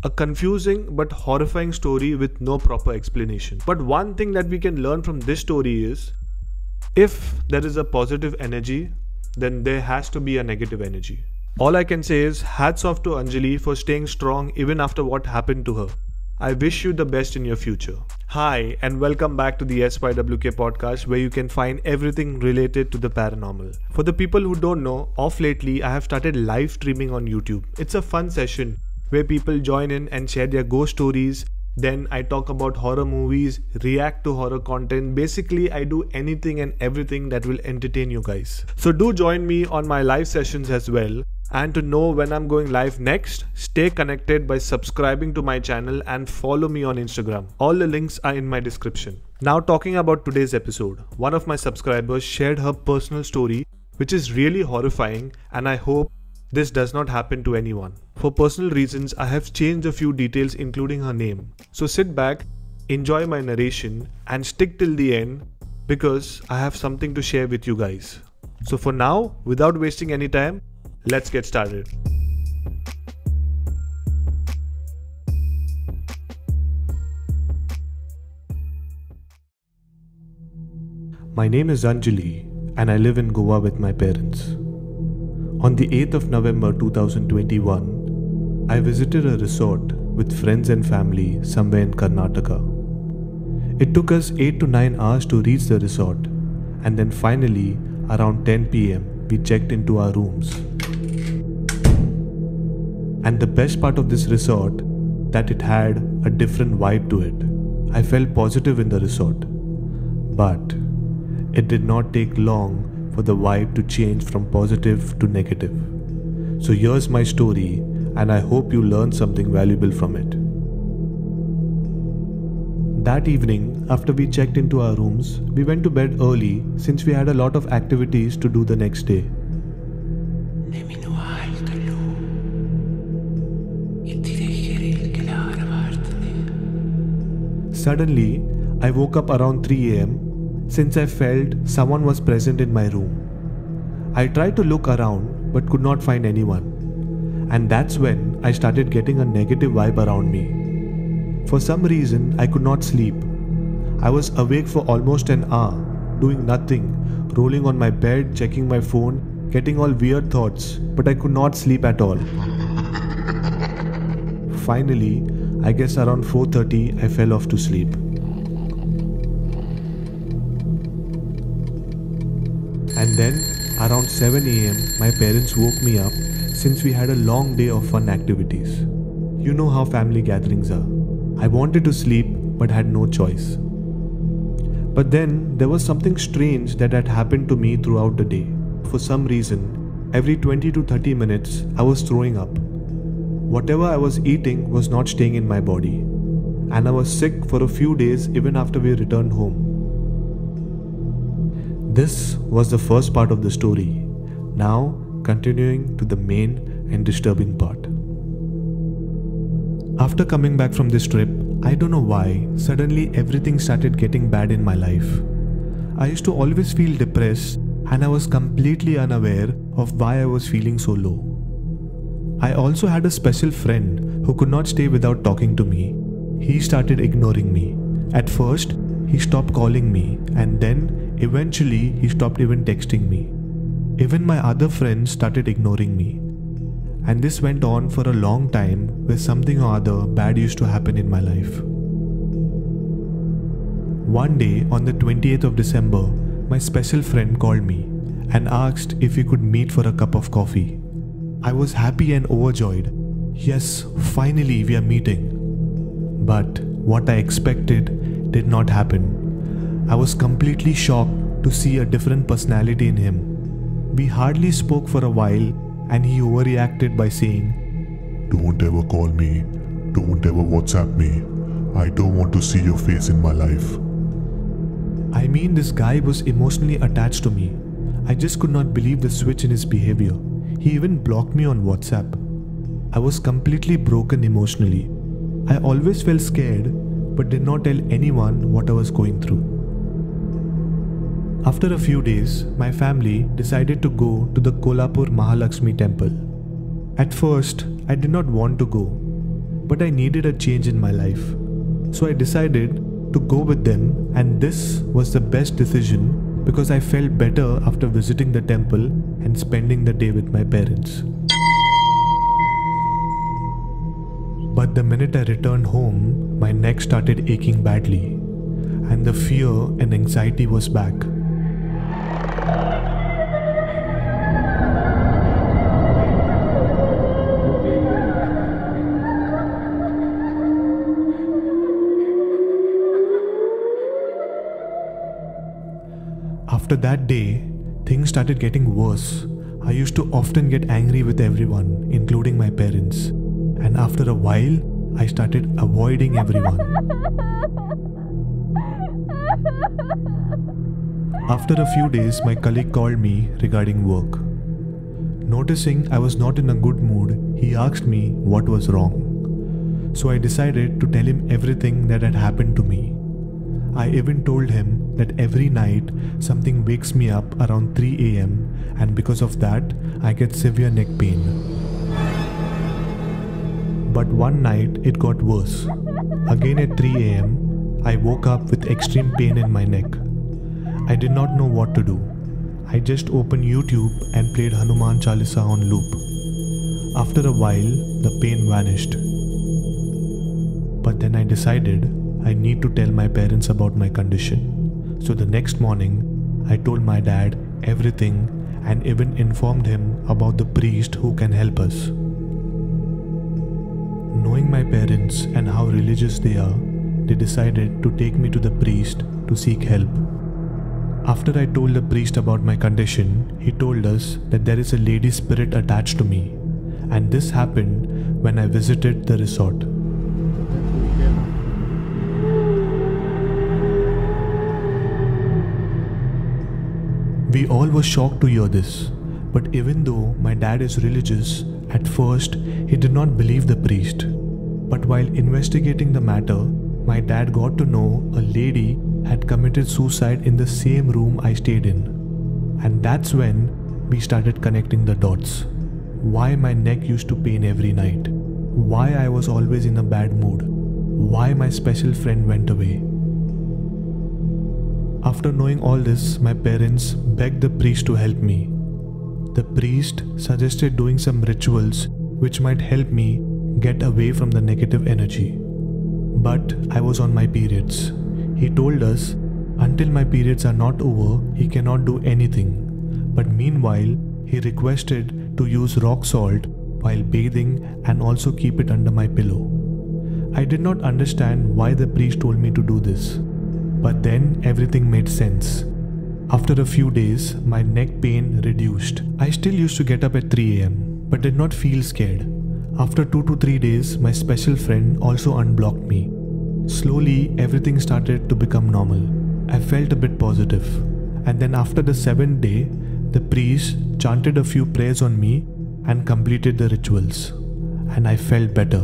A confusing but horrifying story with no proper explanation. But one thing that we can learn from this story is, if there is a positive energy, then there has to be a negative energy. All I can say is hats off to Anjali for staying strong even after what happened to her. I wish you the best in your future. Hi and welcome back to the SYWK podcast, where you can find everything related to the paranormal. For the people who don't know, off lately I have started live streaming on YouTube. It's a fun session where people join in and share their ghost stories. Then I talk about horror movies, react to horror content. Basically, I do anything and everything that will entertain you guys. So do join me on my live sessions as well. And to know when I'm going live next, stay connected by subscribing to my channel and follow me on Instagram. All the links are in my description. Now talking about today's episode, one of my subscribers shared her personal story, which is really horrifying, and I hope this does not happen to anyone. For personal reasons, I have changed a few details including her name. So sit back, enjoy my narration and stick till the end because I have something to share with you guys. So for now, without wasting any time, let's get started. My name is Anjali and I live in Goa with my parents. On the 8th of November 2021, I visited a resort with friends and family somewhere in Karnataka. It took us 8 to 9 hours to reach the resort, and then finally around 10 PM we checked into our rooms. And the best part of this resort, that it had a different vibe to it. I felt positive in the resort, but it did not take long for the vibe to change from positive to negative. So here's my story, and I hope you learn something valuable from it. That evening, after we checked into our rooms, we went to bed early since we had a lot of activities to do the next day. Suddenly, I woke up around 3 AM since I felt someone was present in my room. I tried to look around but could not find anyone. And that's when I started getting a negative vibe around me. For some reason, I could not sleep. I was awake for almost an hour, doing nothing, rolling on my bed, checking my phone, getting all weird thoughts, but I could not sleep at all. Finally, I guess around 4:30, I fell off to sleep. And then, around 7 AM, my parents woke me up since we had a long day of fun activities. You know how family gatherings are. I wanted to sleep but had no choice. But then, there was something strange that had happened to me throughout the day. For some reason, every 20 to 30 minutes, I was throwing up. Whatever I was eating was not staying in my body. And I was sick for a few days even after we returned home. This was the first part of the story. Now, continuing to the main and disturbing part. After coming back from this trip, I don't know why, suddenly everything started getting bad in my life. I used to always feel depressed and I was completely unaware of why I was feeling so low. I also had a special friend who could not stay without talking to me. He started ignoring me. At first, he stopped calling me, and then eventually he stopped even texting me. Even my other friends started ignoring me. And this went on for a long time, where something or other bad used to happen in my life. One day on the 28th of December, my special friend called me and asked if we could meet for a cup of coffee. I was happy and overjoyed. Yes, finally we are meeting. But what I expected did not happen. I was completely shocked to see a different personality in him. We hardly spoke for a while and he overreacted by saying, "Don't ever call me, don't ever WhatsApp me. I don't want to see your face in my life." I mean, this guy was emotionally attached to me. I just could not believe the switch in his behavior. He even blocked me on WhatsApp. I was completely broken emotionally. I always felt scared but did not tell anyone what I was going through. After a few days, my family decided to go to the Kolhapur Mahalakshmi temple. At first, I did not want to go. but I needed a change in my life. So I decided to go with them, and this was the best decision because I felt better after visiting the temple and spending the day with my parents. But the minute I returned home, my neck started aching badly, and the fear and anxiety was back. After that day, things started getting worse. I used to often get angry with everyone, including my parents. And after a while, I started avoiding everyone. After a few days, my colleague called me regarding work. Noticing I was not in a good mood, he asked me what was wrong. So I decided to tell him everything that had happened to me. I even told him that every night something wakes me up around 3 a.m. and because of that, I get severe neck pain. But one night it got worse. Again at 3 a.m., I woke up with extreme pain in my neck. I did not know what to do. I just opened YouTube and played Hanuman Chalisa on loop. After a while, the pain vanished. But then I decided I need to tell my parents about my condition. So the next morning, I told my dad everything and even informed him about the priest who can help us. Knowing my parents and how religious they are, they decided to take me to the priest to seek help. After I told the priest about my condition, he told us that there is a lady spirit attached to me, and this happened when I visited the resort. We all were shocked to hear this, but even though my dad is religious, at first he did not believe the priest. But while investigating the matter, my dad got to know a lady had committed suicide in the same room I stayed in. And that's when we started connecting the dots. Why my neck used to pain every night. Why I was always in a bad mood. Why my special friend went away. After knowing all this, my parents begged the priest to help me. The priest suggested doing some rituals which might help me get away from the negative energy. But I was on my periods. He told us until my periods are not over, he cannot do anything. But meanwhile, he requested to use rock salt while bathing and also keep it under my pillow. I did not understand why the priest told me to do this. But then everything made sense. After a few days, my neck pain reduced. I still used to get up at 3 a.m. but did not feel scared. After 2 to 3 days, my special friend also unblocked me. Slowly, everything started to become normal. I felt a bit positive. And then after the 7th day, the priest chanted a few prayers on me and completed the rituals. And I felt better.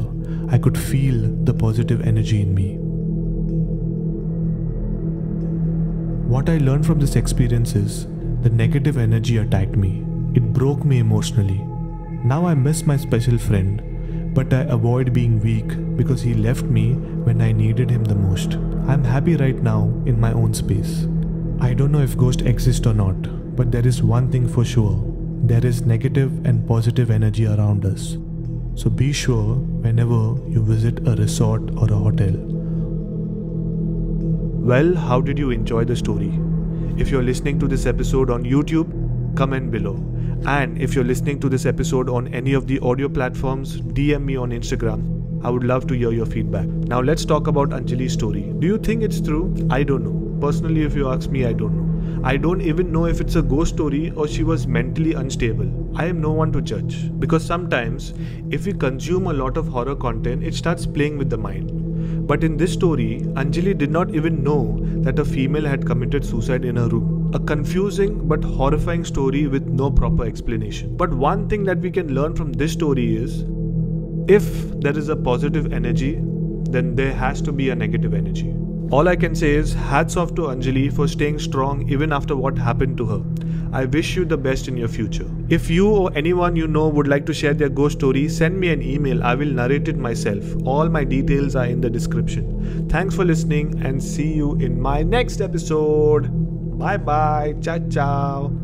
I could feel the positive energy in me. What I learned from this experience is the negative energy attacked me. It broke me emotionally. Now I miss my special friend, but I avoid being weak because he left me when I needed him the most. I'm happy right now in my own space. I don't know if ghosts exist or not, but there is one thing for sure. There is negative and positive energy around us. So be sure whenever you visit a resort or a hotel. Well, how did you enjoy the story? If you're listening to this episode on YouTube, comment below. And if you're listening to this episode on any of the audio platforms, DM me on Instagram. I would love to hear your feedback. Now let's talk about Anjali's story. Do you think it's true? I don't know. Personally, if you ask me, I don't know. I don't even know if it's a ghost story or she was mentally unstable. I am no one to judge. Because sometimes, if we consume a lot of horror content, it starts playing with the mind. But in this story, Anjali did not even know that a female had committed suicide in her room. A confusing but horrifying story with no proper explanation. But one thing that we can learn from this story is, if there is a positive energy, then there has to be a negative energy. All I can say is hats off to Anjali for staying strong even after what happened to her. I wish you the best in your future. If you or anyone you know would like to share their ghost story, send me an email. I will narrate it myself. All my details are in the description. Thanks for listening and see you in my next episode. Bye bye. Ciao ciao.